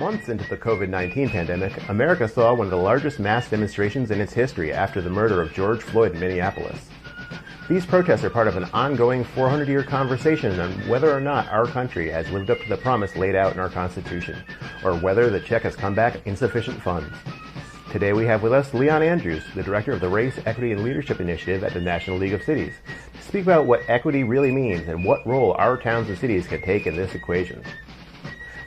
Months into the COVID-19 pandemic, America saw one of the largest mass demonstrations in its history after the murder of George Floyd in Minneapolis. These protests are part of an ongoing 400-year conversation on whether or not our country has lived up to the promise laid out in our Constitution, or whether the check has come back insufficient funds. Today we have with us Leon Andrews, the director of the Race, Equity, and Leadership Initiative at the National League of Cities, to speak about what equity really means and what role our towns and cities can take in this equation.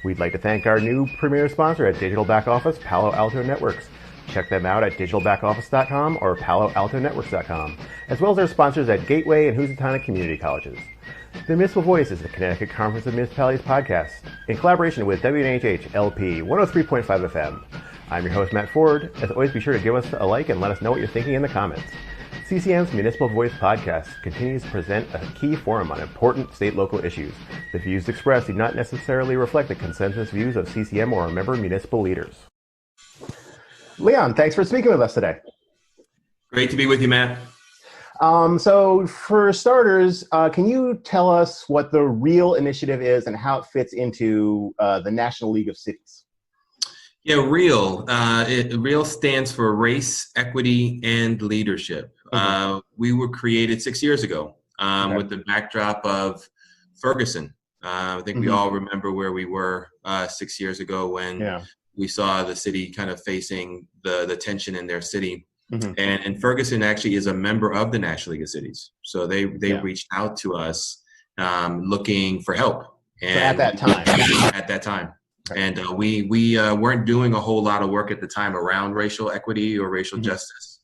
We'd like to thank our new premier sponsor at Digital Back Office, Palo Alto Networks. Check them out at digitalbackoffice.com or paloaltonetworks.com, as well as our sponsors at Gateway and Housatonic Community Colleges. The Municipal Voice is the Connecticut Conference of Municipalities podcast in collaboration with WNHH LP 103.5 FM. I'm your host, Matt Ford. As always, be sure to give us a like and let us know what you're thinking in the comments. CCM's Municipal Voice podcast continues to present a key forum on important state-local issues. The views expressed do not necessarily reflect the consensus views of CCM or our member municipal leaders. Leon, thanks for speaking with us today. Great to be with you, Matt. So for starters, can you tell us what the REAL initiative is and how it fits into the National League of Cities? Yeah, REAL. REAL stands for Race, Equity, and Leadership. We were created 6 years ago with the backdrop of Ferguson. I think we all remember where we were 6 years ago when we saw the city kind of facing the tension in their city. And Ferguson actually is a member of the National League of Cities. So they reached out to us looking for help. And so at that time. And we weren't doing a whole lot of work at the time around racial equity or racial justice.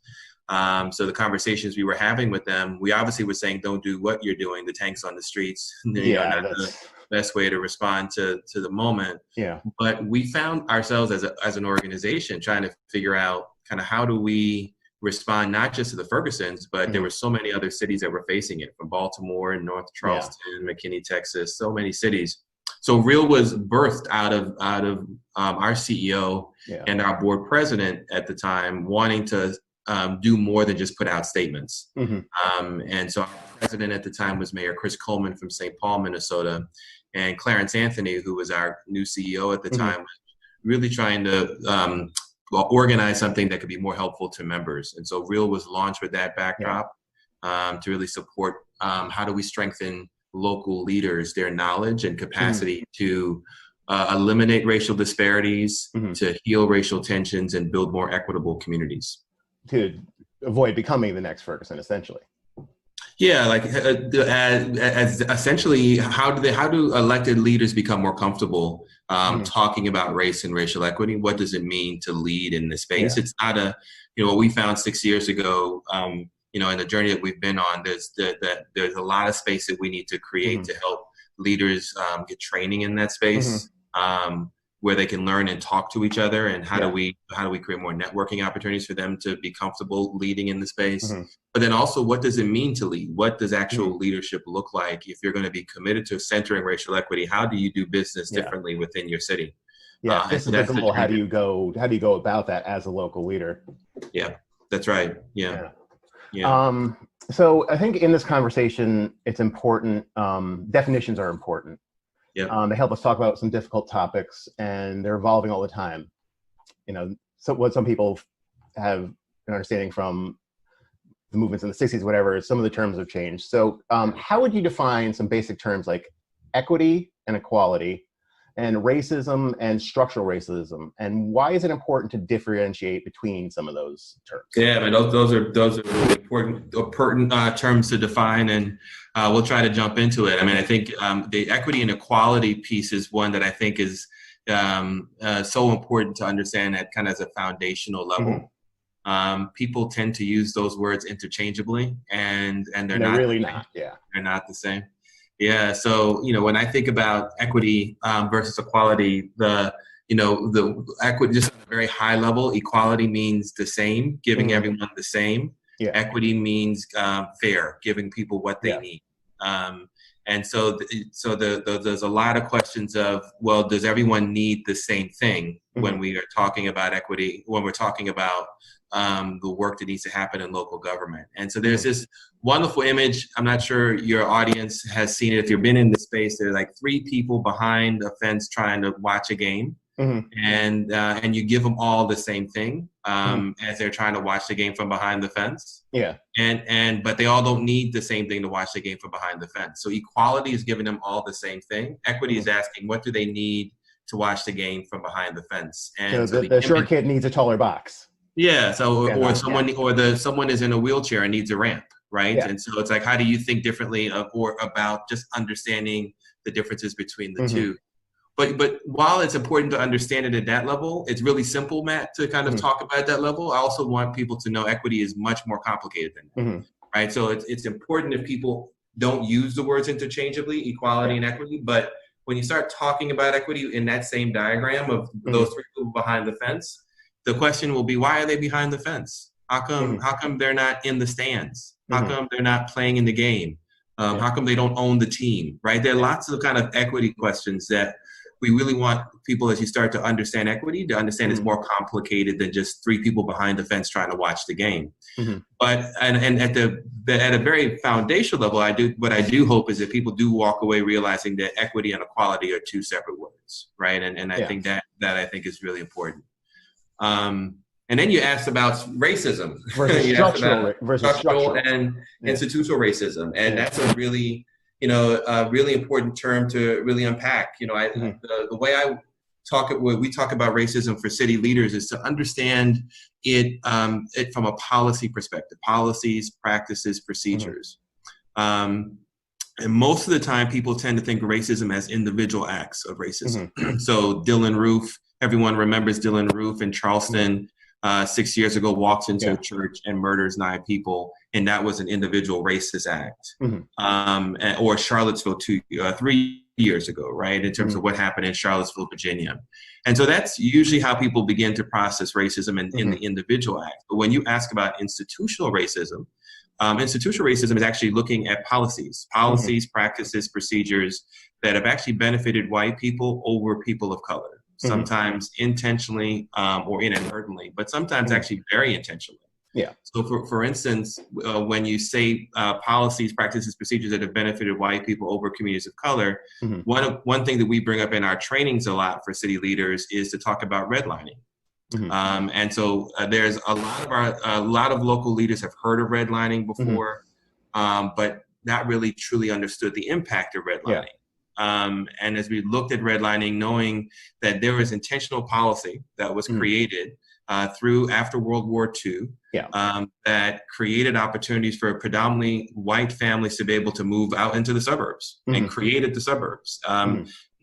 So the conversations we were having with them, we obviously were saying, don't do what you're doing, the tanks on the streets. Not the best way to respond to the moment. Yeah. But we found ourselves as an organization trying to figure out kind of how do we respond not just to the Fergusons, but there were so many other cities that were facing it, from Baltimore and North Charleston, McKinney, Texas, so many cities. So REAL was birthed out of our CEO and our board president at the time wanting to do more than just put out statements. And so our president at the time was Mayor Chris Coleman from St. Paul, Minnesota, and Clarence Anthony, who was our new CEO at the time, was really trying to organize something that could be more helpful to members. And so REAL was launched with that backdrop to really support how do we strengthen local leaders, their knowledge and capacity to eliminate racial disparities, to heal racial tensions, and build more equitable communities. To avoid becoming the next Ferguson, essentially. Yeah, like as essentially, how do elected leaders become more comfortable talking about race and racial equity? What does it mean to lead in this space? It's not what we found 6 years ago. In the journey that we've been on, there's a lot of space that we need to create to help leaders get training in that space, where they can learn and talk to each other, and how do we create more networking opportunities for them to be comfortable leading in the space. But then also, what does it mean to lead? What does actual leadership look like if you're going to be committed to centering racial equity? How do you do business differently within your city? Yeah, this is the goal. How do you go about that as a local leader? Yeah, that's right. Yeah. So I think in this conversation, it's important. Definitions are important. They help us talk about some difficult topics, and they're evolving all the time. So what some people have an understanding from the movements in the 60s, whatever, some of the terms have changed. So how would you define some basic terms like equity and equality, and racism and structural racism, and why is it important to differentiate between some of those terms? Yeah, but those are really important terms to define, and we'll try to jump into it. I mean, I think the equity and equality piece is one that I think is so important to understand at kind of as a foundational level. People tend to use those words interchangeably, and they're not really not. Yeah, they're not the same. Yeah, so when I think about equity versus equality, the equity just on a very high level, equality means the same, giving everyone the same. Equity means fair, giving people what they need. And so there's a lot of questions of, well, does everyone need the same thing when we are talking about equity, when we're talking about the work that needs to happen in local government? And so there's this wonderful image. I'm not sure your audience has seen it. If you've been in this space, there's like 3 people behind a fence trying to watch a game. and you give them all the same thing as they're trying to watch the game from behind the fence. Yeah. But they all don't need the same thing to watch the game from behind the fence. So equality is giving them all the same thing. Equity is asking, what do they need to watch the game from behind the fence? And so the short kid needs a taller box. Yeah. So someone is in a wheelchair and needs a ramp, right? Yeah. And so it's like, how do you think differently about just understanding the differences between the two? But while it's important to understand it at that level, it's really simple, Matt, to kind of talk about at that level. I also want people to know equity is much more complicated than that, right? So it's important if people don't use the words interchangeably, equality and equity, but when you start talking about equity in that same diagram of those three people behind the fence, the question will be, why are they behind the fence? How come they're not in the stands? How come they're not playing in the game? How come they don't own the team, right? There are lots of kind of equity questions that we really want people, as you start to understand equity, to understand it's more complicated than just three people behind the fence trying to watch the game. But and at a very foundational level, what I do hope is that people do walk away realizing that equity and equality are two separate words, right? And I think that I think is really important. And then you asked about racism versus structural and institutional racism, and that's a really a really important term to really unpack. The way we talk about racism for city leaders is to understand it from a policy perspective, policies, practices, procedures. And most of the time, people tend to think of racism as individual acts of racism. So Dylan Roof, everyone remembers Dylan Roof in Charleston. 6 years ago, walks into a church and murders 9 people, and that was an individual racist act. Or Charlottesville 3 years ago, right, in terms of what happened in Charlottesville, Virginia. And so that's usually how people begin to process racism in the individual act. But when you ask about institutional racism is actually looking at policies, practices, procedures that have actually benefited white people over people of color. Sometimes intentionally or inadvertently, but sometimes actually very intentionally. Yeah. So for instance, when you say policies, practices, procedures that have benefited white people over communities of color, one thing that we bring up in our trainings a lot for city leaders is to talk about redlining. And so there's a lot of local leaders have heard of redlining before, but not really truly understood the impact of redlining. And as we looked at redlining, knowing that there was intentional policy that was created after World War II that created opportunities for predominantly white families to be able to move out into the suburbs and created the suburbs.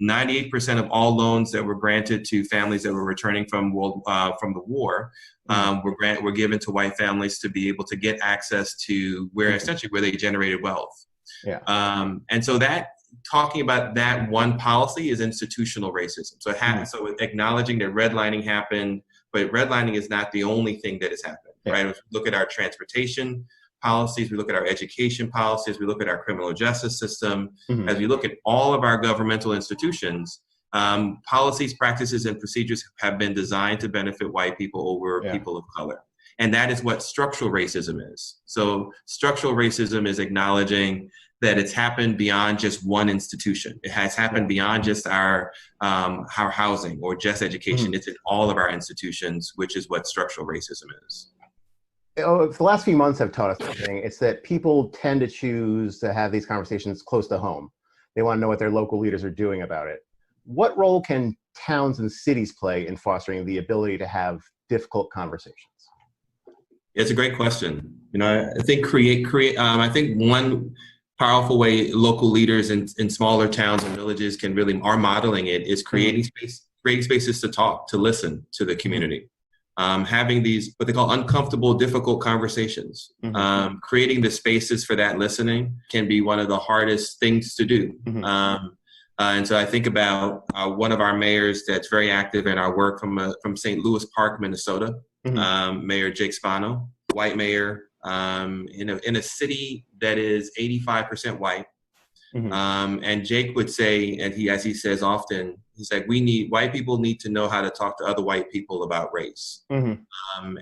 98% of all loans that were granted to families that were returning from the war were given to white families to be able to get access to where they generated wealth. And so that talking about that one policy is institutional racism. So so acknowledging that redlining happened, but redlining is not the only thing that has happened, right? If we look at our transportation policies, we look at our education policies, we look at our criminal justice system, as we look at all of our governmental institutions, policies, practices, and procedures have been designed to benefit white people over people of color. And that is what structural racism is. So structural racism is acknowledging that it's happened beyond just one institution. It has happened beyond just our housing or just education. It's in all of our institutions, which is what structural racism is. The last few months have taught us something. It's that people tend to choose to have these conversations close to home. They want to know what their local leaders are doing about it. What role can towns and cities play in fostering the ability to have difficult conversations? It's a great question. I think I think one powerful way local leaders in smaller towns and villages are modeling it is creating spaces to talk, to listen to the community. Having these, what they call uncomfortable, difficult conversations. Creating the spaces for that listening can be one of the hardest things to do. And so I think about one of our mayors that's very active in our work from St. Louis Park, Minnesota, Mayor Jake Spano, white mayor, in a city that is 85% white. And Jake would say, and as he says often, he's like, white people need to know how to talk to other white people about race.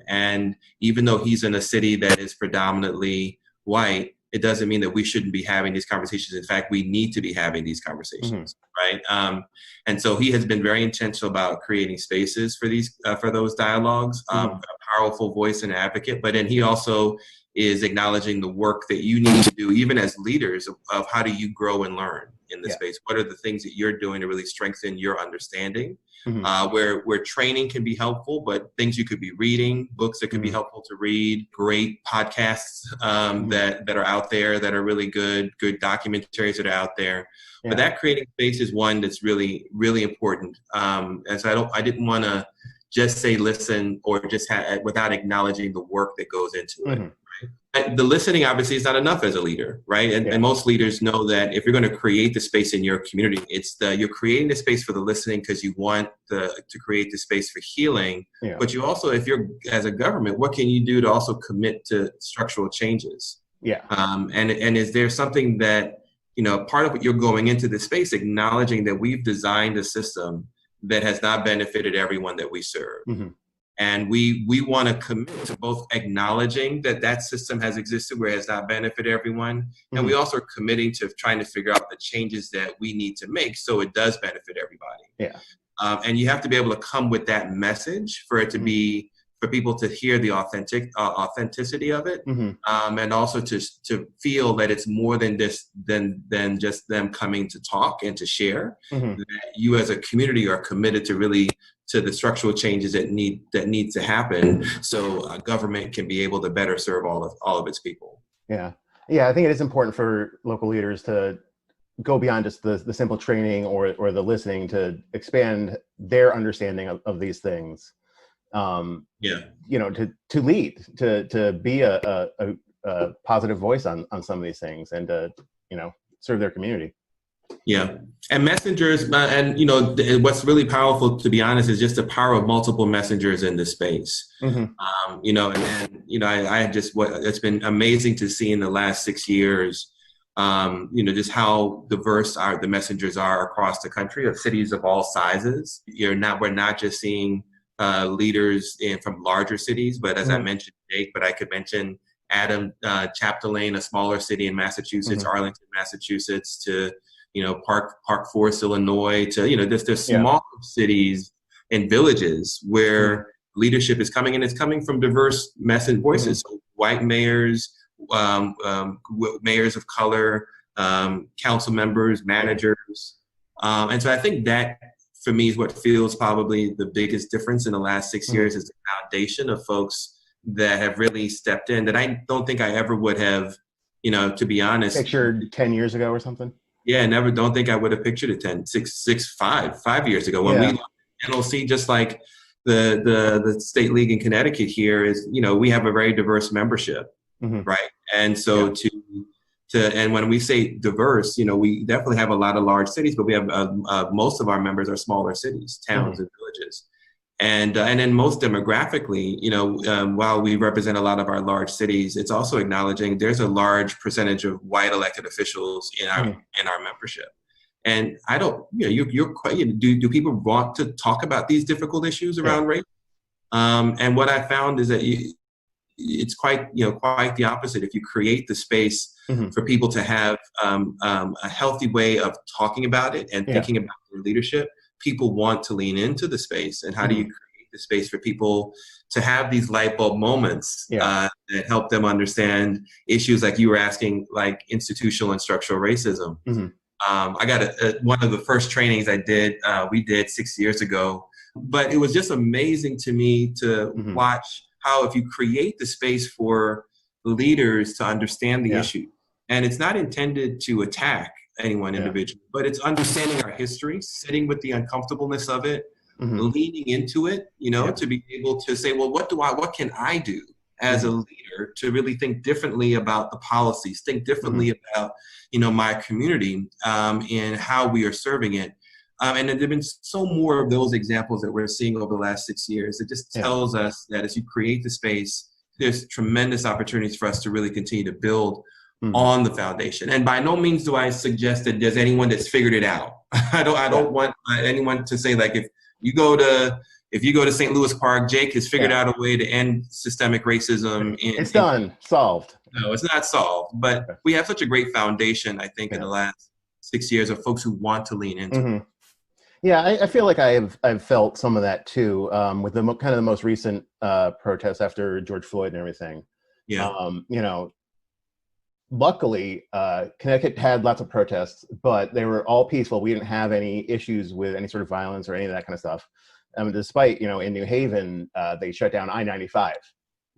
And even though he's in a city that is predominantly white, it doesn't mean that we shouldn't be having these conversations. In fact, we need to be having these conversations, right? And so he has been very intentional about creating spaces for those dialogues, a powerful voice and advocate. But then he also is acknowledging the work that you need to do, even as leaders, of how do you grow and learn in this space? What are the things that you're doing to really strengthen your understanding? Where training can be helpful, but things you could be reading, books that could be helpful to read, great podcasts that are out there that are really good documentaries that are out there. Yeah. But that creating space is one that's really, really important. And so I didn't want to just say listen or just without acknowledging the work that goes into it. Right? The listening obviously is not enough as a leader, right? And most leaders know that if you're going to create the space in your community, you're creating the space for the listening because you want to create the space for healing. Yeah. But you also, if you're as a government, what can you do to also commit to structural changes? Yeah. And is there something that, part of what you're going into the space, acknowledging that we've designed a system that has not benefited everyone that we serve. And we want to commit to both acknowledging that system has existed where it has not benefited everyone. And we also are committing to trying to figure out the changes that we need to make so it does benefit everybody. Yeah. And you have to be able to come with that message for it to be, for people to hear the authenticity of it. And also to feel that it's more than than just them coming to talk and to share. That you as a community are committed to the structural changes that need to happen, so government can be able to better serve all of its people. Yeah, I think it is important for local leaders to go beyond just the simple training or the listening, to expand their understanding of these things. To lead, to be a positive voice on some of these things, and to serve their community. Yeah. And messengers, and what's really powerful, to be honest, is just the power of multiple messengers in the space. It's been amazing to see in the last 6 years, just how diverse the messengers are across the country, of cities of all sizes. We're not just seeing leaders from larger cities, but as I mentioned, Jake, but I could mention Adam, Chapdelaine, a smaller city in Massachusetts, Arlington, Massachusetts, to Park Forest, Illinois, to there's small cities and villages where leadership is coming, and it's coming from diverse voices. So white mayors, mayors of color, council members, managers, and so I think that, for me, is what feels probably the biggest difference in the last 6 years, is the foundation of folks that have really stepped in that I don't think I ever would have, to be honest, pictured 10 years ago or something. Yeah, don't think I would have pictured it 5 years ago when we NLC, just like the state league in Connecticut here is, we have a very diverse membership, right? And so and when we say diverse, we definitely have a lot of large cities, but we have most of our members are smaller cities, towns, and villages. And then most demographically, while we represent a lot of our large cities, it's also acknowledging there's a large percentage of white elected officials in our membership. And I don't, do people want to talk about these difficult issues around race? And what I found is that it's quite the opposite. If you create the space for people to have a healthy way of talking about it and thinking about their leadership, people want to lean into the space. And how do you create the space for people to have these light bulb moments that help them understand issues like you were asking, like institutional and structural racism? I got one of the first trainings we did 6 years ago, but it was just amazing to me to watch how, if you create the space for leaders to understand the issue, and it's not intended to attack anyone individually, but it's understanding our history, sitting with the uncomfortableness of it, leaning into it, to be able to say, well, what can I do as a leader to really think differently about the policies, think differently about, my community, and how we are serving it. And there have been so more of those examples that we're seeing over the last 6 years. It just tells us that as you create the space, there's tremendous opportunities for us to really continue to build on the foundation. And by no means do I suggest that there's anyone that's figured it out. I don't want anyone to say, like, if you go to St. Louis Park, Jake has figured out a way to end systemic racism. It's done, solved. No, it's not solved, but Okay. we have such a great foundation, I think, in Yeah. the last 6 years of folks who want to lean into it. Yeah, I feel like I've felt some of that too, with the kind of the most recent protests after George Floyd and everything. Yeah. You know, luckily, Connecticut had lots of protests, but they were all peaceful. We didn't have any issues with any sort of violence or any of that kind of stuff. Despite, in New Haven, they shut down I-95.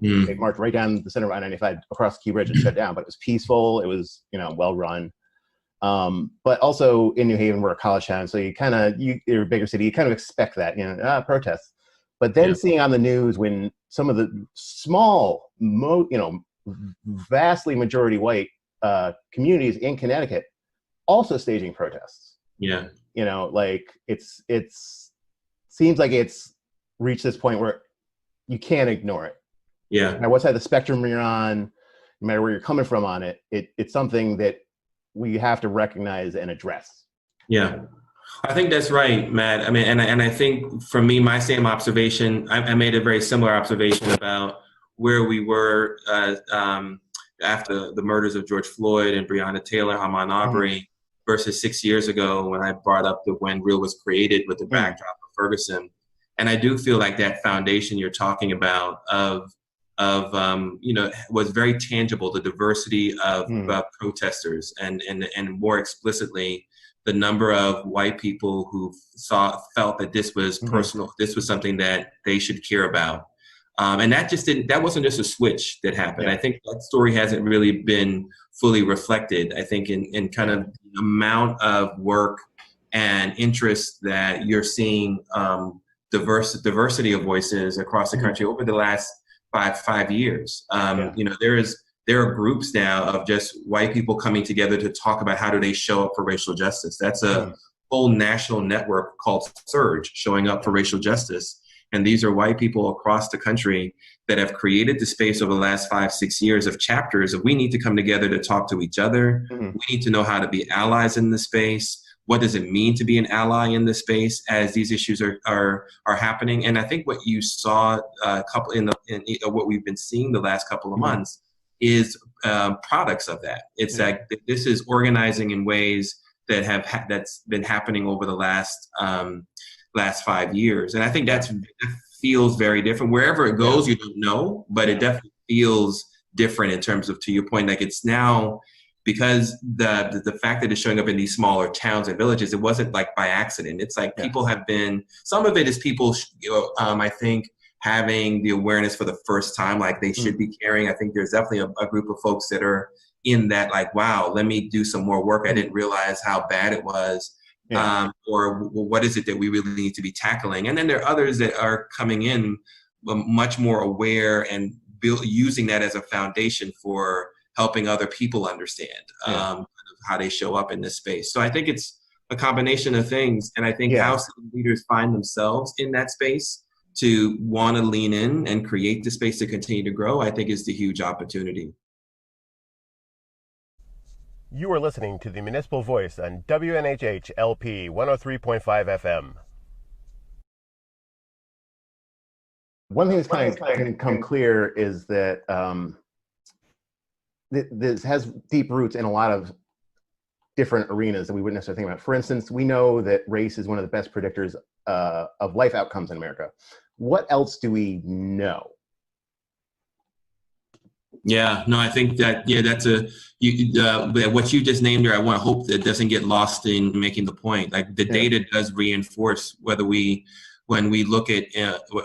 They marched right down the center of I-95 across the Key Bridge and shut down, but it was peaceful. It was, well run. But also in New Haven, we're a college town, so you're a bigger city, you kind of expect that, protests. But then seeing on the news when some of the small, vastly majority white communities in Connecticut also staging protests. Yeah. Like it's seems like it's reached this point where you can't ignore it. Yeah. No matter what side of the spectrum you're on, no matter where you're coming from on it, it's something that we have to recognize and address. Yeah. I think that's right, Matt. I mean, and I think for me, my same observation, I made a very similar observation about where we were after the murders of George Floyd and Breonna Taylor, Ahmaud Arbery, versus 6 years ago when I brought up when Real was created with the backdrop of Ferguson. And I do feel like that foundation you're talking about was very tangible, the diversity of protesters and more explicitly, the number of white people who felt that this was personal, this was something that they should care about. And that wasn't just a switch that happened. I think that story hasn't really been fully reflected, I think, in kind of the amount of work and interest that you're seeing diversity of voices across the country over the last five years. There are groups now of just white people coming together to talk about how do they show up for racial justice. That's a whole national network called Surge, showing up for racial justice. And these are white people across the country that have created the space over the last 5-6 years of chapters of we need to come together to talk to each other. We need to know how to be allies in the space. What does it mean to be an ally in this space as these issues are happening? And I think what you saw what we've been seeing the last couple of months is products of that. It's like this is organizing in ways that that's been happening over the last 5 years, and I think that feels very different. Wherever it goes, you don't know, but it definitely feels different in terms of, to your point, like it's now. Because the fact that it's showing up in these smaller towns and villages, it wasn't like by accident. It's like people have been, some of it is people, I think, having the awareness for the first time, like they should be caring. I think there's definitely a group of folks that are in that, like, wow, let me do some more work. I didn't realize how bad it was. Or what is it that we really need to be tackling? And then there are others that are coming in much more aware and using that as a foundation for helping other people understand how they show up in this space. So I think it's a combination of things. And I think how some leaders find themselves in that space to want to lean in and create the space to continue to grow, I think is the huge opportunity. You are listening to the Municipal Voice on WNHH LP 103.5 FM. One thing that's kind of going to come clear is that this has deep roots in a lot of different arenas that we wouldn't necessarily think about. For instance, we know that race is one of the best predictors of life outcomes in America. What else do we know? Yeah, no, I think that, that's what you just named there. I want to hope that doesn't get lost in making the point. Like the data does reinforce when we look at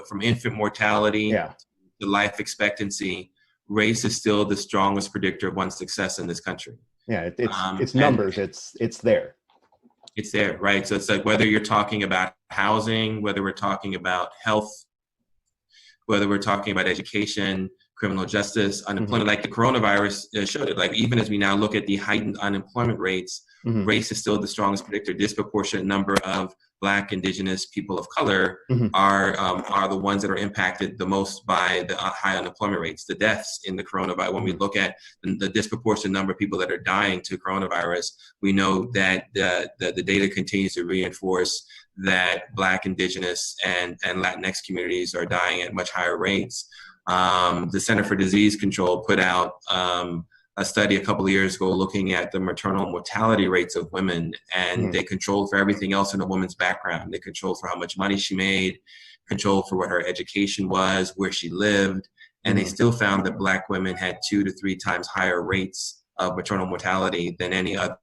from infant mortality to life expectancy, race is still the strongest predictor of one's success in this country. Yeah, it's numbers. It's there. It's there, right? So it's like whether you're talking about housing, whether we're talking about health, whether we're talking about education, criminal justice, unemployment, like the coronavirus showed it. Like even as we now look at the heightened unemployment rates, race is still the strongest predictor. Disproportionate number of Black, Indigenous, people of color are the ones that are impacted the most by the high unemployment rates, the deaths in the coronavirus. When we look at the disproportionate number of people that are dying to coronavirus, we know that the data continues to reinforce that Black, Indigenous, and Latinx communities are dying at much higher rates. The Center for Disease Control put out a study a couple of years ago looking at the maternal mortality rates of women, and they controlled for everything else in a woman's background. They controlled for how much money she made, controlled for what her education was, where she lived, and they still found that Black women had 2 to 3 times higher rates of maternal mortality than any other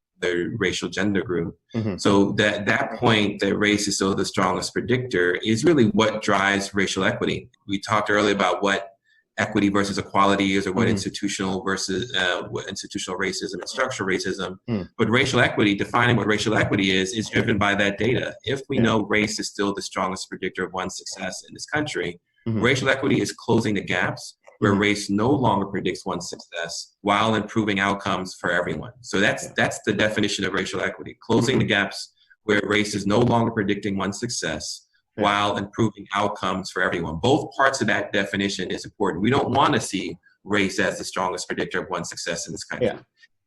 racial gender group. So that point that race is still the strongest predictor is really what drives racial equity. We talked earlier about what equity versus equality is, or what institutional versus what institutional racism and structural racism. But racial equity, defining what racial equity is driven by that data. If we know race is still the strongest predictor of one's success in this country, racial equity is closing the gaps where race no longer predicts one's success while improving outcomes for everyone. So that's the definition of racial equity, closing the gaps where race is no longer predicting one's success while improving outcomes for everyone. Both parts of that definition is important. We don't want to see race as the strongest predictor of one's success in this country.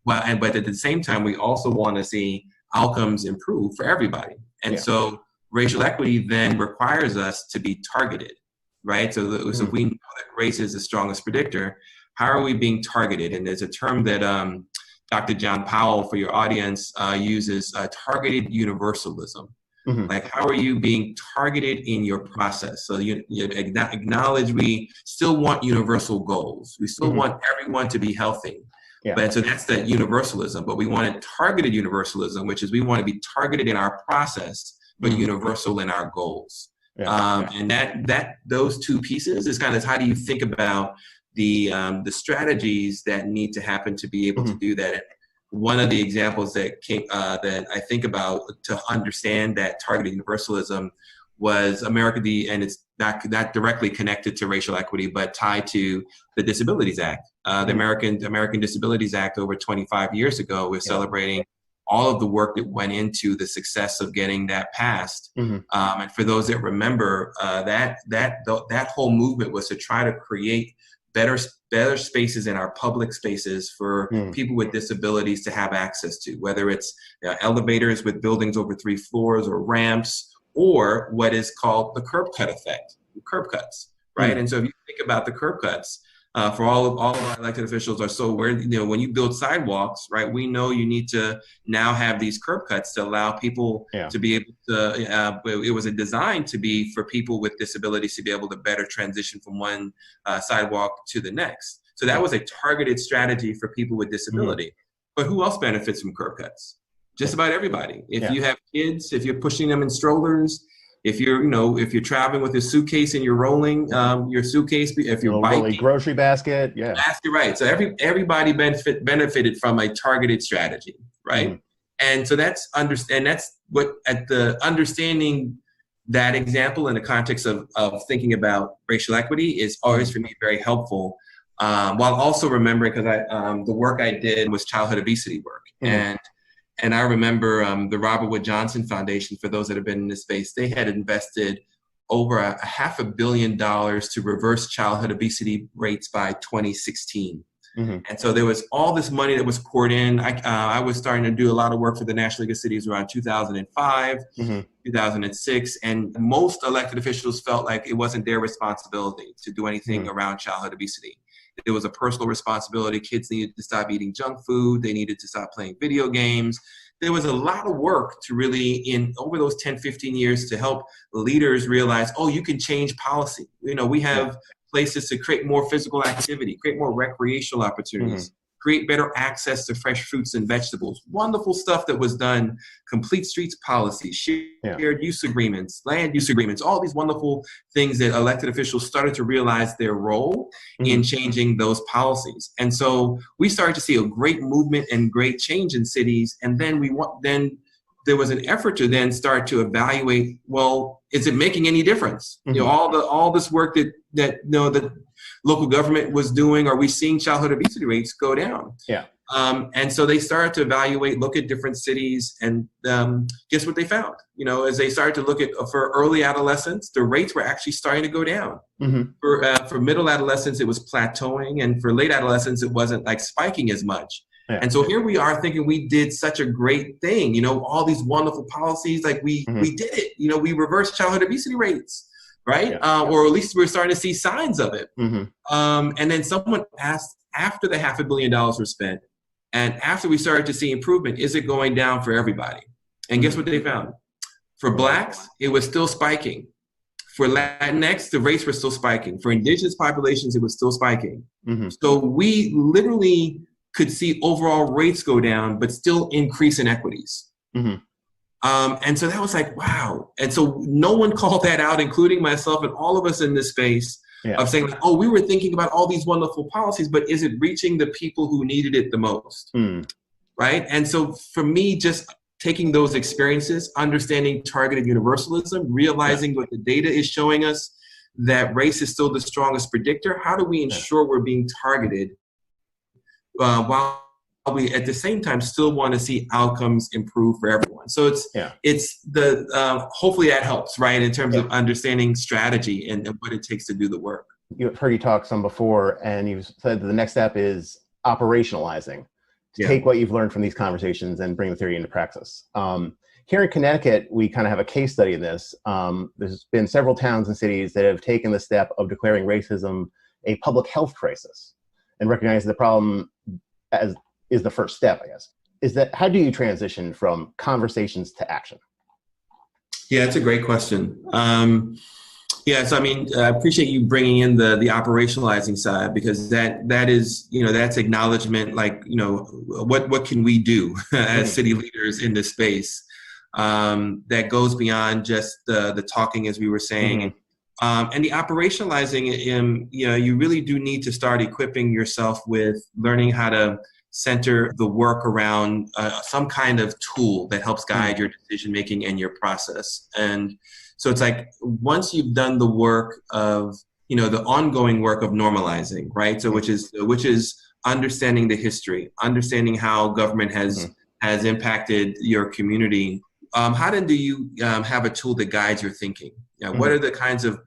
But at the same time, we also want to see outcomes improve for everybody. And so racial equity then requires us to be targeted, right? So if we know that race is the strongest predictor, how are we being targeted? And there's a term that Dr. John Powell, for your audience, uses, targeted universalism. Like, how are you being targeted in your process? So you acknowledge we still want universal goals. We still want everyone to be healthy. But so that's that universalism. But we wanted targeted universalism, which is we want to be targeted in our process, but universal in our goals. And that those two pieces is kind of how do you think about the strategies that need to happen to be able to do that. One of the examples that I think about to understand that targeted universalism was and it's not directly connected to racial equity, but tied to the Disabilities Act. The American Disabilities Act over 25 years ago, we're celebrating all of the work that went into the success of getting that passed. And for those that remember, that whole movement was to try to create better spaces in our public spaces for people with disabilities to have access to, whether it's elevators with buildings over 3 floors or ramps, or what is called the curb cut effect, curb cuts, right? And so if you think about the curb cuts, for all of our elected officials are so aware, when you build sidewalks, right, we know you need to now have these curb cuts to allow people to be able to, it was designed to be for people with disabilities to be able to better transition from one sidewalk to the next. So that was a targeted strategy for people with disability. But who else benefits from curb cuts? Just about everybody. If you have kids, if you're pushing them in strollers, if you're traveling with a suitcase and you're rolling your suitcase, if you're biking, grocery basket, basket, right? So everybody benefited from a targeted strategy, right? And so that's what at the understanding that example in the context of thinking about racial equity is always for me very helpful. While also remembering, because the work I did was childhood obesity work, and I remember the Robert Wood Johnson Foundation, for those that have been in this space, they had invested over $500 million to reverse childhood obesity rates by 2016. And so there was all this money that was poured in. I was starting to do a lot of work for the National League of Cities around 2005, 2006, and most elected officials felt like it wasn't their responsibility to do anything around childhood obesity. It was a personal responsibility. Kids needed to stop eating junk food. They needed to stop playing video games. There was a lot of work to really, over those 10, 15 years, to help leaders realize, you can change policy. We have places to create more physical activity, create more recreational opportunities, create better access to fresh fruits and vegetables. Wonderful stuff that was done. Complete streets policy, shared use agreements, land use agreements, all these wonderful things that elected officials started to realize their role in changing those policies. And so we started to see a great movement and great change in cities. And then there was an effort to then start to evaluate, well, is it making any difference? All this work that the local government was doing, are we seeing childhood obesity rates go down? And so they started to evaluate, look at different cities, and guess what they found? As they started to look at for early adolescents, the rates were actually starting to go down. For middle adolescents, it was plateauing, and for late adolescents, it wasn't like spiking as much. And so here we are thinking we did such a great thing, all these wonderful policies, like we did it, we reversed childhood obesity rates. right? Or at least we're starting to see signs of it. And then someone asked, after the $500 million was spent, and after we started to see improvement, is it going down for everybody? And guess what they found? For Blacks, it was still spiking. For Latinx, the rates were still spiking. For indigenous populations, it was still spiking. So we literally could see overall rates go down, but still increase inequities. And so that was like, wow. And so no one called that out, including myself and all of us in this space, of saying, like, oh, we were thinking about all these wonderful policies, but is it reaching the people who needed it the most? Right? And so for me, just taking those experiences, understanding targeted universalism, realizing what the data is showing us, that race is still the strongest predictor. How do we ensure we're being targeted while we at the same time still want to see outcomes improve for everyone? So it's the hopefully that helps, right, in terms of understanding strategy and what it takes to do the work. You've heard you talk some before, and you said that the next step is operationalizing. Take what you've learned from these conversations and bring the theory into praxis. Here in Connecticut, we kind of have a case study in this. There's been several towns and cities that have taken the step of declaring racism a public health crisis and recognize the problem as is the first step, I guess. Is that, how do you transition from conversations to action? Yeah, it's a great question. So I mean, I appreciate you bringing in the operationalizing side, because that is, that's acknowledgement, like, what can we do as city leaders in this space that goes beyond just the talking, as we were saying. And the operationalizing, you really do need to start equipping yourself with learning how to center the work around some kind of tool that helps guide your decision making and your process. And so it's like, once you've done the work of, the ongoing work of normalizing, right? So which is understanding the history, understanding how government has impacted your community. How then do you have a tool that guides your thinking? What are the kinds of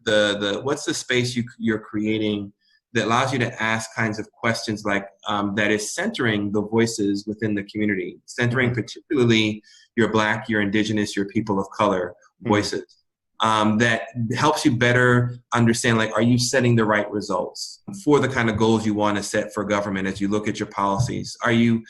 what's the space you're creating that allows you to ask kinds of questions like that is centering the voices within the community, centering particularly your Black, your Indigenous, your people of color voices. That helps you better understand, like, are you setting the right results for the kind of goals you want to set for government as you look at your policies? Are you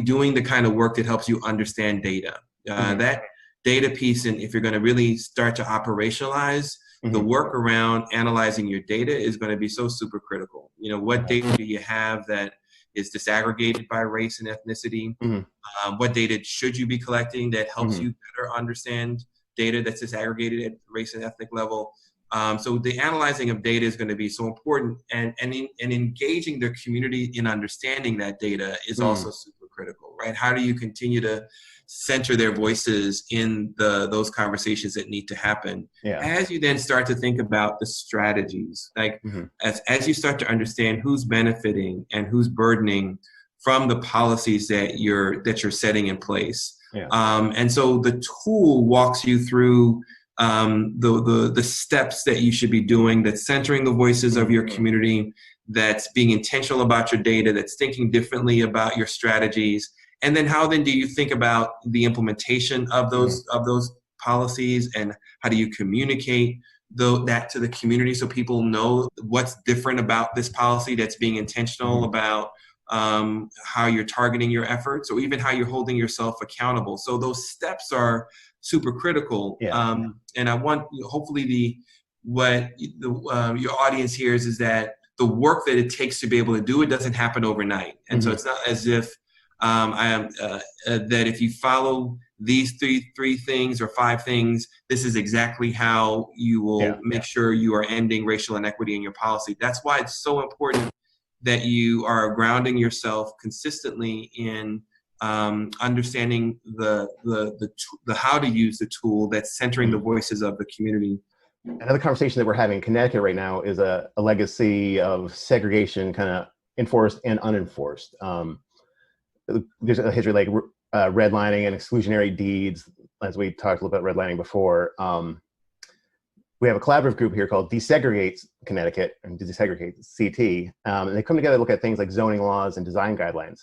doing the kind of work that helps you understand data? That data piece, and if you're going to really start to operationalize the work around analyzing your data, is going to be so super critical. What data do you have that is disaggregated by race and ethnicity? What data should you be collecting that helps you better understand data that's disaggregated at race and ethnic level? So the analyzing of data is going to be so important, and engaging the community in understanding that data is also super critical, right? How do you continue to center their voices in those conversations that need to happen? As you then start to think about the strategies, like as you start to understand who's benefiting and who's burdening from the policies that you're setting in place. And so the tool walks you through the steps that you should be doing, that's centering the voices of your community, that's being intentional about your data, that's thinking differently about your strategies. And then how then do you think about the implementation of those policies, and how do you communicate that to the community so people know what's different about this policy, that's being intentional about how you're targeting your efforts, or even how you're holding yourself accountable. So those steps are super critical. And I want, hopefully your audience hears is that the work that it takes to be able to do it doesn't happen overnight. And so it's not as if that if you follow these three things or 5 things, this is exactly how you will make sure you are ending racial inequity in your policy. That's why it's so important that you are grounding yourself consistently in understanding the how to use the tool that's centering the voices of the community. Another conversation that we're having in Connecticut right now is a legacy of segregation, kind of enforced and unenforced. There's a history like redlining and exclusionary deeds, as we talked a little bit about redlining before. We have a collaborative group here called Desegregate Connecticut, and Desegregate CT, and they come together to look at things like zoning laws and design guidelines.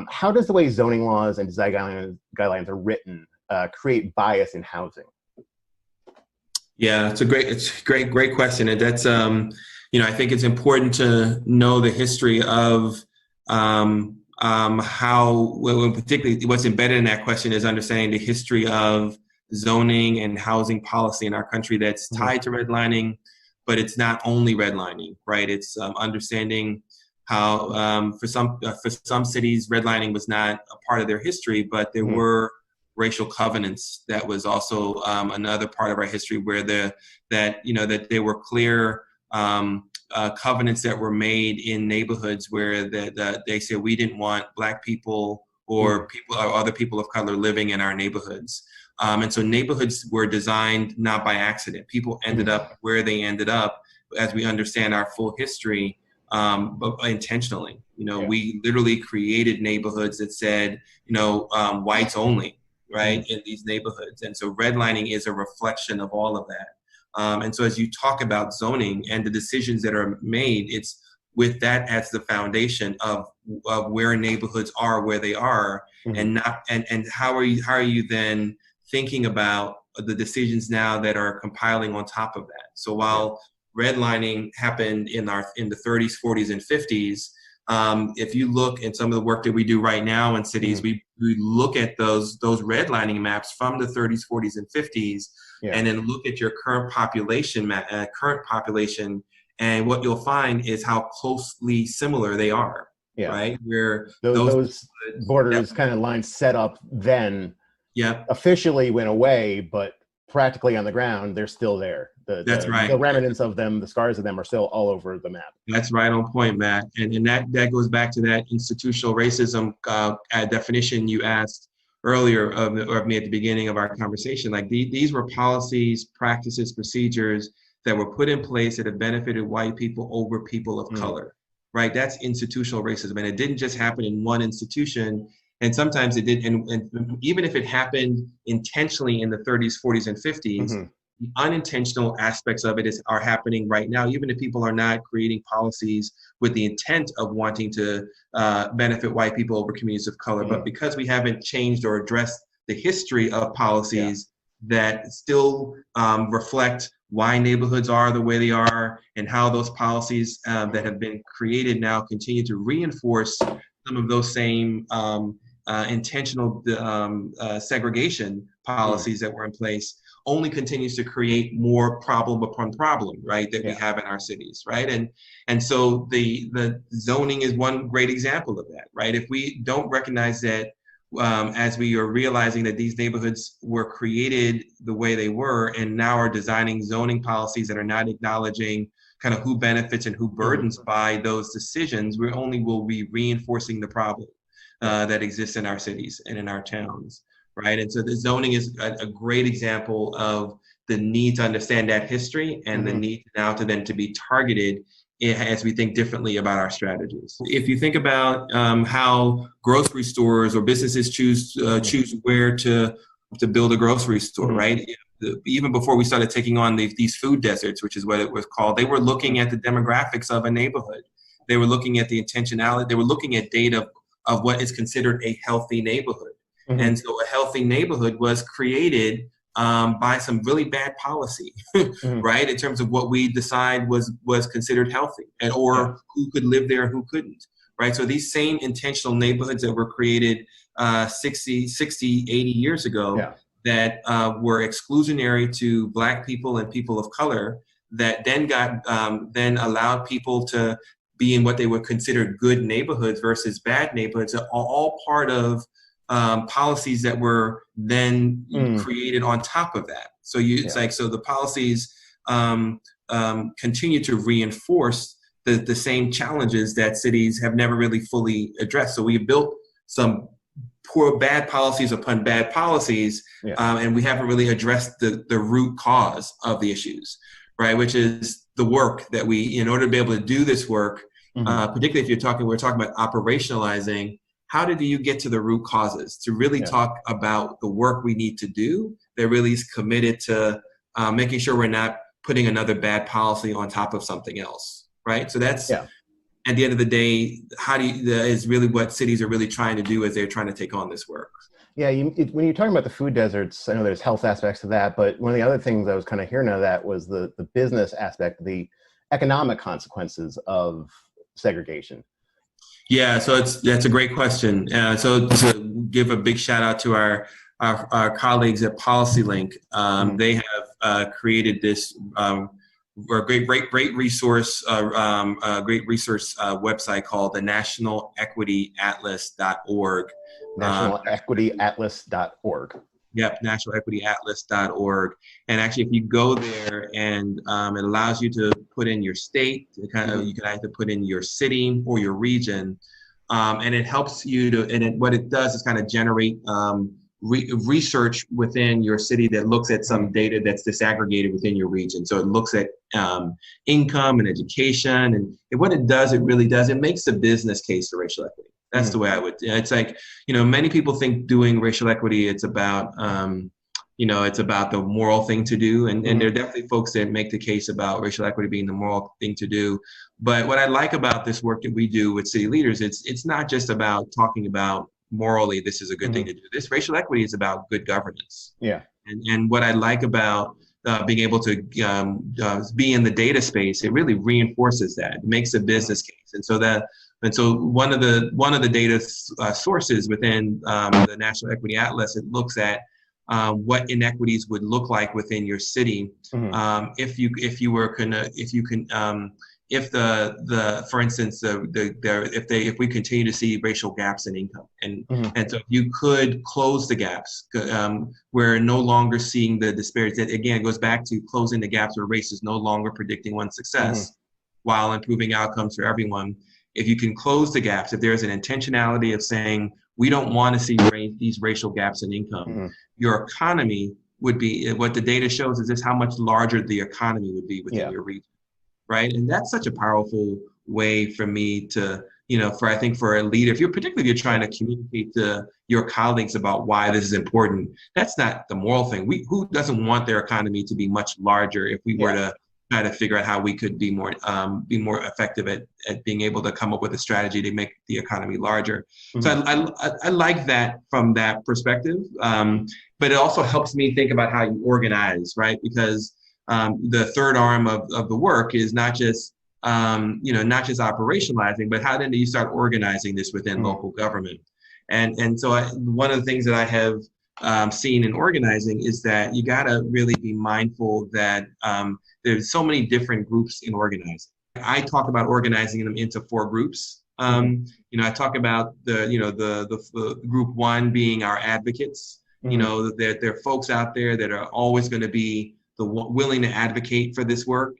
How does the way zoning laws and design guidelines are written create bias in housing? Yeah, it's great question. And that's, I think it's important to know the history of how, well, particularly what's embedded in that question is understanding the history of zoning and housing policy in our country that's tied to redlining, but it's not only redlining, right? It's understanding how for some cities, redlining was not a part of their history, but there were racial covenants. That was also another part of our history where that there were clear covenants that were made in neighborhoods where they said we didn't want Black people or people or other people of color living in our neighborhoods. And so neighborhoods were designed not by accident. People ended up where they ended up, as we understand our full history, but intentionally. We literally created neighborhoods that said, whites only, right, in these neighborhoods. And so redlining is a reflection of all of that. And so as you talk about zoning and the decisions that are made, it's with that as the foundation of where neighborhoods are, where they are, and how are you then thinking about the decisions now that are compiling on top of that. So while redlining happened in the 30s, 40s, and 50s, if you look at some of the work that we do right now in cities, we look at those redlining maps from the 30s, 40s, and 50s, and then look at your current population, and what you'll find is how closely similar they are. Right, where those borders kind of lines set up then officially went away, but practically on the ground they're still there. That's right. The remnants of them, the scars of them, are still all over the map. That's right on point, Matt. And that goes back to that institutional racism definition you asked earlier of me at the beginning of our conversation. Like these were policies, practices, procedures that were put in place that have benefited white people over people of color, right? That's institutional racism. And it didn't just happen in one institution. And sometimes it did. And even if it happened intentionally in the 30s, 40s, and 50s, the unintentional aspects of it are happening right now, even if people are not creating policies with the intent of wanting to benefit white people over communities of color. But because we haven't changed or addressed the history of policies that still reflect why neighborhoods are the way they are and how those policies that have been created now continue to reinforce some of those same intentional segregation policies that were in place, only continues to create more problem upon problem, right, that we have in our cities, right? And so the zoning is one great example of that, right? If we don't recognize that as we are realizing that these neighborhoods were created the way they were and now are designing zoning policies that are not acknowledging kind of who benefits and who burdens by those decisions, we only will be reinforcing the problem that exists in our cities and in our towns. Right. And so the zoning is a great example of the need to understand that history and the need now to be targeted as we think differently about our strategies. If you think about how grocery stores or businesses choose where to build a grocery store, right? Even before we started taking on these food deserts, which is what it was called, they were looking at the demographics of a neighborhood. They were looking at the intentionality. They were looking at data of what is considered a healthy neighborhood. And so a healthy neighborhood was created by some really bad policy, right? In terms of what we decide was considered healthy or who could live there and who couldn't, right? So these same intentional neighborhoods that were created 60, 80 years ago that were exclusionary to Black people and people of color that then then allowed people to be in what they would consider good neighborhoods versus bad neighborhoods are all part of policies that were then created on top of that. So so the policies continue to reinforce the same challenges that cities have never really fully addressed. So we've built some bad policies upon bad policies, and we haven't really addressed the root cause of the issues, right? Which is the work that in order to be able to do this work, particularly if we're talking about operationalizing. How do you get to the root causes to really talk about the work we need to do that really is committed to making sure we're not putting another bad policy on top of something else, right? So that's, at the end of the day, is really what cities are really trying to do as they're trying to take on this work. Yeah, when you're talking about the food deserts, I know there's health aspects to that, but one of the other things I was kind of hearing out of that was the business aspect, the economic consequences of segregation. Yeah, so that's a great question. So to give a big shout out to our colleagues at PolicyLink, they have created this great resource website called the nationalequityatlas.org. Nationalequityatlas.org. Yep, nationalequityatlas.org. And actually, if you go there and it allows you to put in your state, you can either put in your city or your region, and it helps you to, what it does is kind of generate research within your city that looks at some data that's disaggregated within your region. So it looks at income and education, and what it does, it makes a business case for racial equity. That's the way I would. It's like, many people think doing racial equity, it's about, it's about the moral thing to do. And there are definitely folks that make the case about racial equity being the moral thing to do. But what I like about this work that we do with city leaders, it's not just about talking about morally, this is a good thing to do. This racial equity is about good governance. Yeah. And what I like about being able to be in the data space, it really reinforces that. It makes a business case. And so one of the data sources within the National Equity Atlas, it looks at what inequities would look like within your city if for instance if we continue to see racial gaps in income, and so if you could close the gaps, we're no longer seeing the disparities. That again goes back to closing the gaps where race is no longer predicting one's success while improving outcomes for everyone. If you can close the gaps, if there's an intentionality of saying we don't want to see these racial gaps in income, your economy would be, what the data shows is just how much larger the economy would be within your region, right? And that's such a powerful way for me to, I think for a leader, particularly if you're trying to communicate to your colleagues about why this is important, that's not the moral thing. Who doesn't want their economy to be much larger if we were to try to figure out how we could be more effective at being able to come up with a strategy to make the economy larger. So I like that from that perspective, but it also helps me think about how you organize, right? Because the third arm of the work is not just operationalizing, but how then do you start organizing this within local government? And so one of the things that I have seen in organizing is that you got to really be mindful that there's so many different groups in organizing. I talk about organizing them into 4 groups. I talk about the group 1 being our advocates. There are folks out there that are always going to be willing to advocate for this work.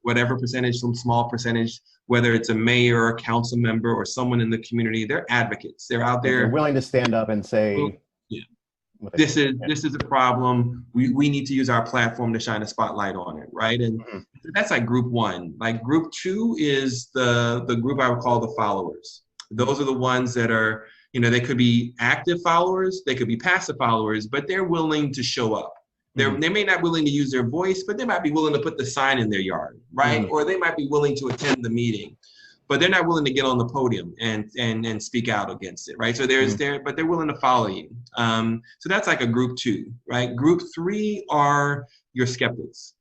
Whatever percentage, some small percentage, whether it's a mayor or a council member or someone in the community, they're advocates. They're out there. They're willing to stand up and say, this is a problem. We need to use our platform to shine a spotlight on it, right? And that's like group 1. Like group 2 is the group I would call the followers. Those are the ones that are, they could be active followers, they could be passive followers, but they're willing to show up. They may not be willing to use their voice, but they might be willing to put the sign in their yard, right? Or they might be willing to attend the meeting, but they're not willing to get on the podium and speak out against it, right? So but they're willing to follow you. So that's like a group 2, right? Group 3 are your skeptics.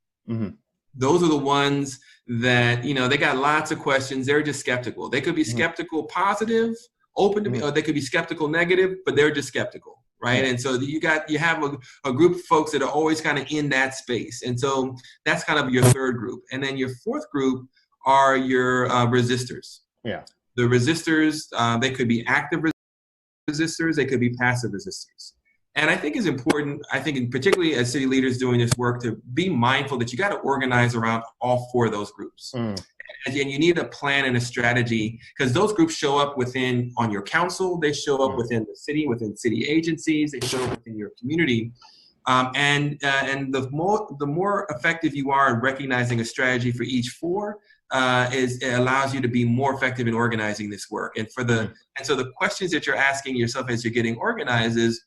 Those are the ones that, they got lots of questions. They're just skeptical. They could be skeptical positive, open to be, or they could be skeptical negative, but they're just skeptical, right? And so you have a group of folks that are always kind of in that space. And so that's kind of your third group. And then your fourth group are your resistors. Yeah. The resistors, they could be active resistors, they could be passive resistors. And I think it's important, particularly as city leaders doing this work, to be mindful that you got to organize around all 4 of those groups. And you need a plan and a strategy, because those groups show up on your council, they show up within the city, within city agencies, they show up within your community. And the more effective you are in recognizing a strategy for each 4, it allows you to be more effective in organizing this work. And so the questions that you're asking yourself as you're getting organized is,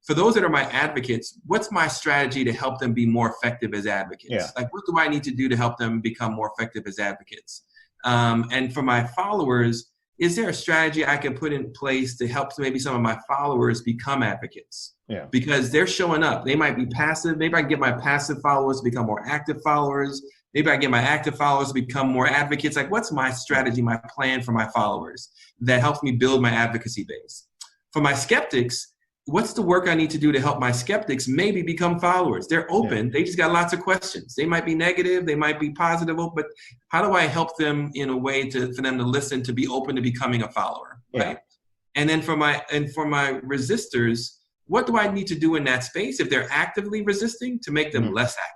for those that are my advocates, what's my strategy to help them be more effective as advocates? Yeah. Like, what do I need to do to help them become more effective as advocates? And for my followers, is there a strategy I can put in place to help maybe some of my followers become advocates? Yeah. Because they're showing up. They might be passive. Maybe I can get my passive followers to become more active followers. Maybe I get my active followers to become more advocates. Like, what's my strategy, my plan for my followers that helps me build my advocacy base? For my skeptics, what's the work I need to do to help my skeptics maybe become followers? They're open. They just got lots of questions. They might be negative. They might be positive. But how do I help them in a way for them to listen, to be open to becoming a follower? Right. And then for my resistors, what do I need to do in that space if they're actively resisting to make them less active?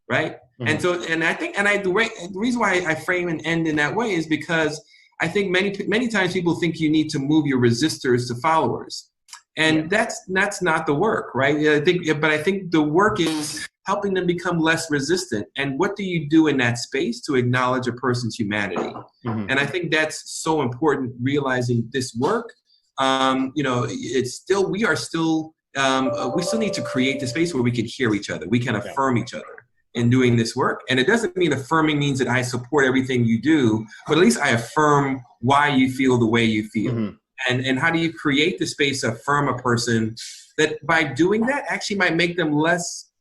Right. And so, the reason why I frame and end in that way is because I think many times people think you need to move your resistors to followers. And that's not the work, right? I think the work is helping them become less resistant. And what do you do in that space to acknowledge a person's humanity? And I think that's so important, realizing this work. We still need to create the space where we can hear each other. We can affirm each other in doing this work. And it doesn't mean affirming means that I support everything you do, but at least I affirm why you feel the way you feel. And how do you create the space to affirm a person that by doing that actually might make them less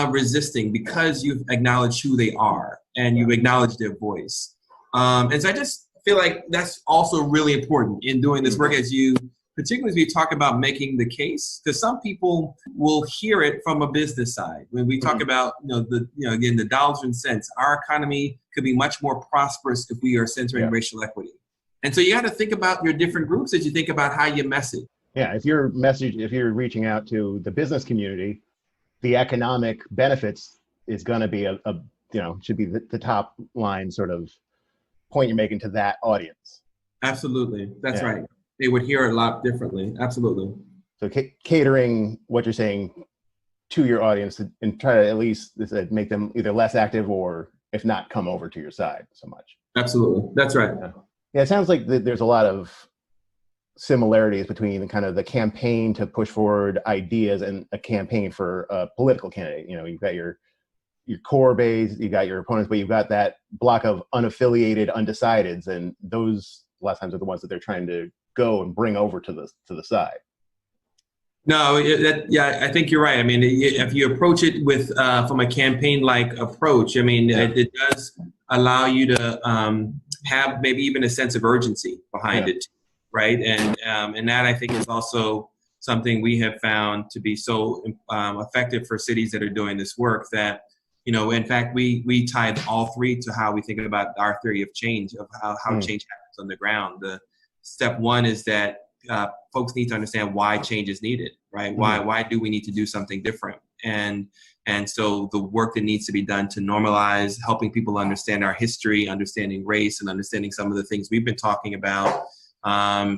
resisting because you've acknowledged who they are and you've acknowledged their voice. And so I just feel like that's also really important in doing this work, particularly as we talk about making the case, because some people will hear it from a business side. When we talk about, again, the dollars and cents, our economy could be much more prosperous if we are centering racial equity. And so you got to think about your different groups as you think about how you message. Yeah, if you're reaching out to the business community, the economic benefits is going to be should be the top line sort of point you're making to that audience. Absolutely, that's right. They would hear it a lot differently. Absolutely. So catering what you're saying to your audience and try to at least make them either less active or, if not, come over to your side so much. Absolutely, that's right. Yeah, it sounds like there's a lot of similarities between kind of the campaign to push forward ideas and a campaign for a political candidate. You've got your core base, you got your opponents, but you've got that block of unaffiliated undecideds, and those a lot of times are the ones that they're trying to go and bring over to the side. No, I think you're right. I mean, if you approach it with from a campaign-like approach, I mean, it does allow you to have maybe even a sense of urgency behind it, right? And that I think is also something we have found to be so effective for cities that are doing this work. That in fact, we tied all three to how we think about our theory of change, of how change happens on the ground. The step one is that folks need to understand why change is needed, right? Why do we need to do something different? And so the work that needs to be done to normalize helping people understand our history, understanding race, and understanding some of the things we've been talking about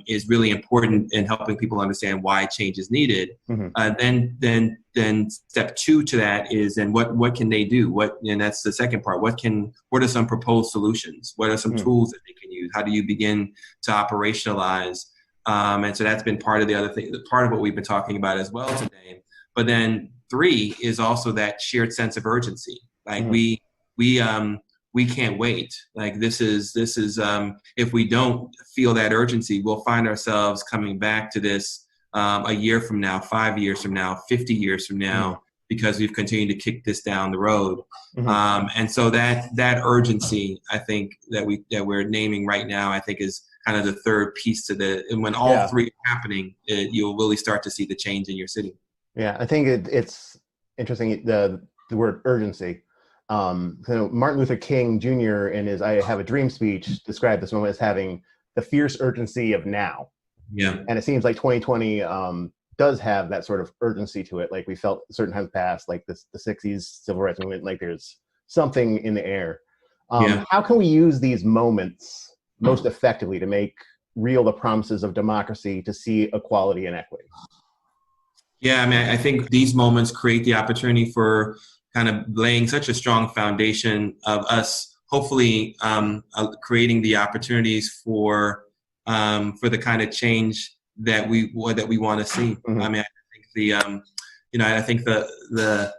is really important in helping people understand why change is needed. Then step two to that is, and what can they do? And that's the second part. What are some proposed solutions? What are some tools that they can use? How do you begin to operationalize? And so that's been part of the other thing, part of what we've been talking about as well today. But then three is also that shared sense of urgency. Like we can't wait. Like this is if we don't feel that urgency, we'll find ourselves coming back to this a year from now, 5 years from now, 50 years from now, because we've continued to kick this down the road. And so that urgency, I think that we're naming right now, I think is kind of the third piece to and when all three are happening, you'll really start to see the change in your city. Yeah, I think it's interesting, the word urgency. So Martin Luther King Jr. in his "I Have a Dream" speech described this moment as having the fierce urgency of now. Yeah. And it seems like 2020 does have that sort of urgency to it. Like we felt certain times past, like the 60s civil rights movement, like there's something in the air. How can we use these moments most effectively to make real the promises of democracy, to see equality and equity? Yeah, I mean, I think these moments create the opportunity for kind of laying such a strong foundation of us, hopefully creating the opportunities for the kind of change that we want to see. I mean, I think the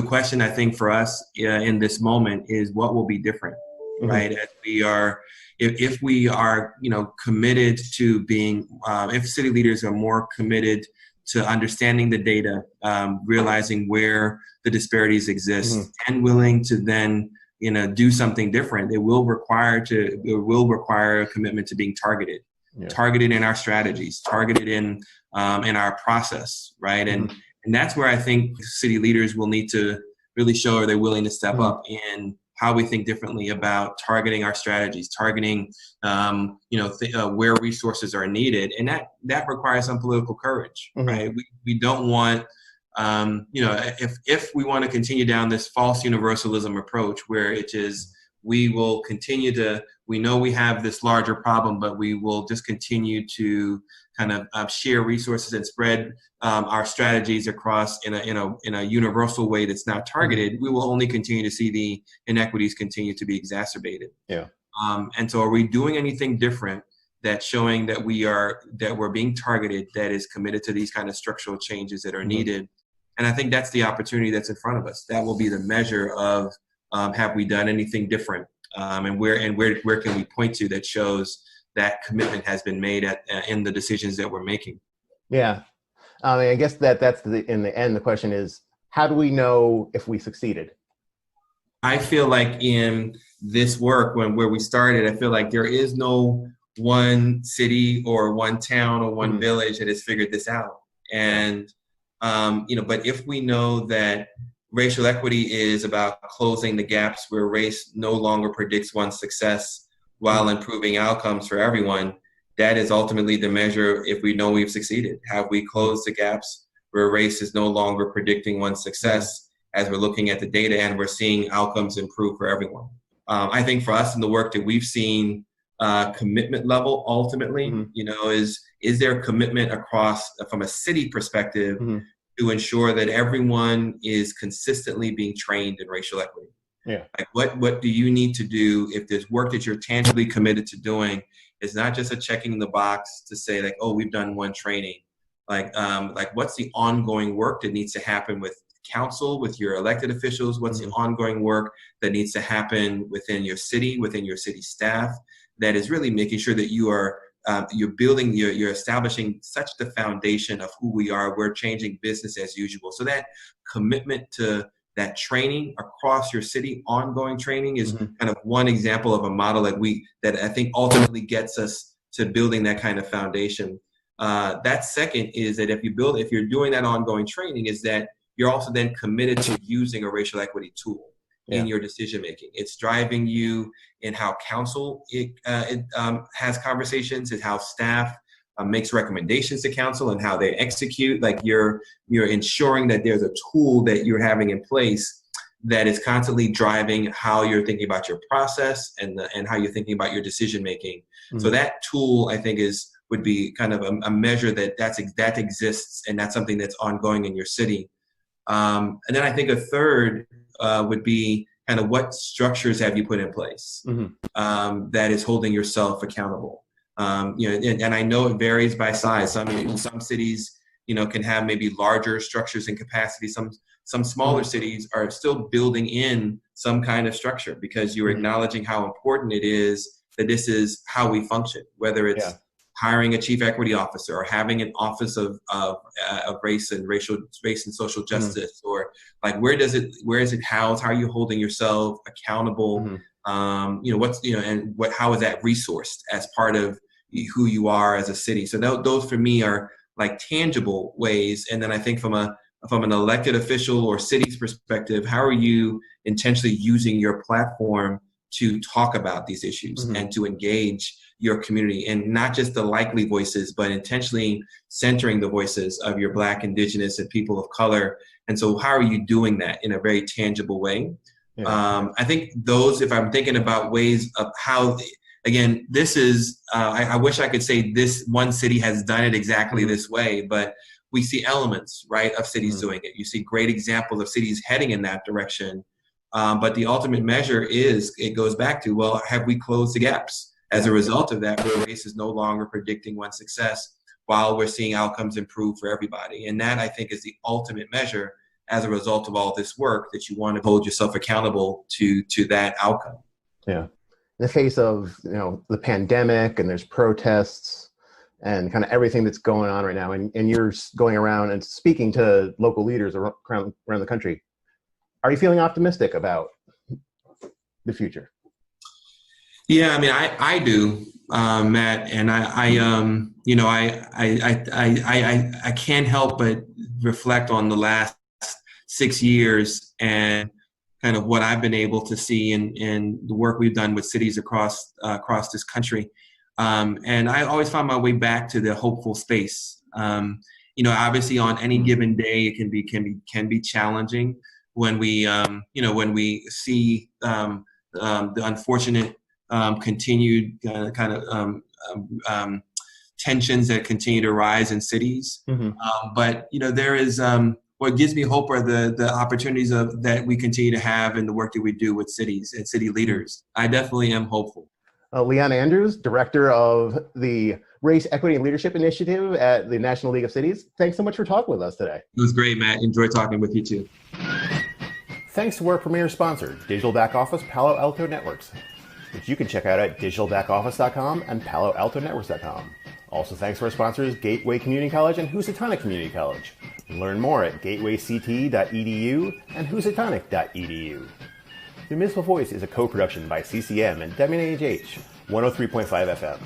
question I think for us in this moment is what will be different. right? As we are, if we are, committed to being, if city leaders are more committed to understanding the data, realizing where the disparities exist, and willing to then, do something different, it will require a commitment to being targeted. Targeted in our strategies, targeted in our process, right? And that's where I think city leaders will need to really show they're willing to step up in how we think differently about targeting our strategies, targeting where resources are needed, and that requires some political courage, right? We don't want if we want to continue down this false universalism approach where it is we will continue to, we know we have this larger problem, but we will just continue to kind of share resources and spread our strategies across in a universal way that's not targeted. We will only continue to see the inequities continue to be exacerbated. And so are we doing anything different that's showing that we're being targeted, that is committed to these kind of structural changes that are needed? And I think that's the opportunity that's in front of us. That will be the measure of have we done anything different, and where can we point to that shows that commitment has been made in the decisions that we're making. Yeah, I guess that's in the end the question is, how do we know if we succeeded? I feel like in this work, where we started, I feel like there is no one city or one town or one village that has figured this out. And but if we know that racial equity is about closing the gaps where race no longer predicts one's success while improving outcomes for everyone, that is ultimately the measure if we know we've succeeded. Have we closed the gaps where race is no longer predicting one's success as we're looking at the data and we're seeing outcomes improve for everyone? I think for us in the work that we've seen, commitment level ultimately, is there commitment across from a city perspective to ensure that everyone is consistently being trained in racial equity? Like what do you need to do if there's work that you're tangibly committed to doing? It's not just a checking the box to say like, oh, we've done one training. Like what's the ongoing work that needs to happen with council, with your elected officials? What's the ongoing work that needs to happen within your city staff, that is really making sure that you are you're establishing such the foundation of who we are. We're changing business as usual. So that commitment to that training across your city, ongoing training, is kind of one example of a model that I think ultimately gets us to building that kind of foundation. That second is that if you're doing that ongoing training, is that you're also then committed to using a racial equity tool in your decision making. It's driving you in how council has conversations, and how staff makes recommendations to council and how they execute. Like you're ensuring that there's a tool that you're having in place that is constantly driving how you're thinking about your process and how you're thinking about your decision making. So that tool, I think, would be kind of a measure that exists, and that's something that's ongoing in your city. And then I think a third would be kind of what structures have you put in place that is holding yourself accountable. And I know it varies by size. Some cities, can have maybe larger structures and capacity. Some smaller cities are still building in some kind of structure because you're acknowledging how important it is that this is how we function, whether it's hiring a chief equity officer or having an office of race and social justice, or like where is it housed? How are you holding yourself accountable? How is that resourced as part of who you are as a city? So those for me are like tangible ways. And then I think from an elected official or city's perspective, how are you intentionally using your platform to talk about these issues and to engage your community, and not just the likely voices, but intentionally centering the voices of your Black, Indigenous, and people of color. And so how are you doing that in a very tangible way? I think those, if I'm thinking about ways of how, again, this is, I wish I could say this one city has done it exactly this way, but we see elements, right, of cities doing it. You see great examples of cities heading in that direction. But the ultimate measure it goes back to, well, have we closed the gaps as a result of that, where race is no longer predicting one's success while we're seeing outcomes improve for everybody? And that, I think, is the ultimate measure as a result of all this work, that you want to hold yourself accountable to that outcome. Yeah. in the face of, the pandemic, and there's protests and kind of everything that's going on right now, and you're going around and speaking to local leaders around the country, are you feeling optimistic about the future? Yeah, I mean, I do, Matt, and I can't help but reflect on the last 6 years and kind of what I've been able to see in the work we've done with cities across this country. And I always find my way back to the hopeful space. Obviously on any given day, it can be challenging when we see the unfortunate continued tensions that continue to rise in cities. Mm-hmm. But there is what gives me hope are the opportunities that we continue to have in the work that we do with cities and city leaders. I definitely am hopeful. Leon Andrews, Director of the Race, Equity, and Leadership Initiative at the National League of Cities. Thanks so much for talking with us today. It was great, Matt. Enjoyed talking with you too. Thanks to our premier sponsor, Digital Back Office Palo Alto Networks, which you can check out at digitalbackoffice.com and paloaltonetworks.com. Also thanks to our sponsors, Gateway Community College and Housatonic Community College. Learn more at gatewayct.edu and housatonic.edu. The Municipal Voice is a co-production by CCM and WNHH 103.5 FM.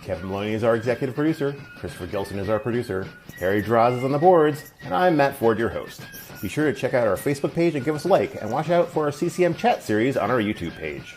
Kevin Maloney is our executive producer, Christopher Gilson is our producer, Harry Draws is on the boards, and I'm Matt Ford, your host. Be sure to check out our Facebook page and give us a like, and watch out for our CCM chat series on our YouTube page.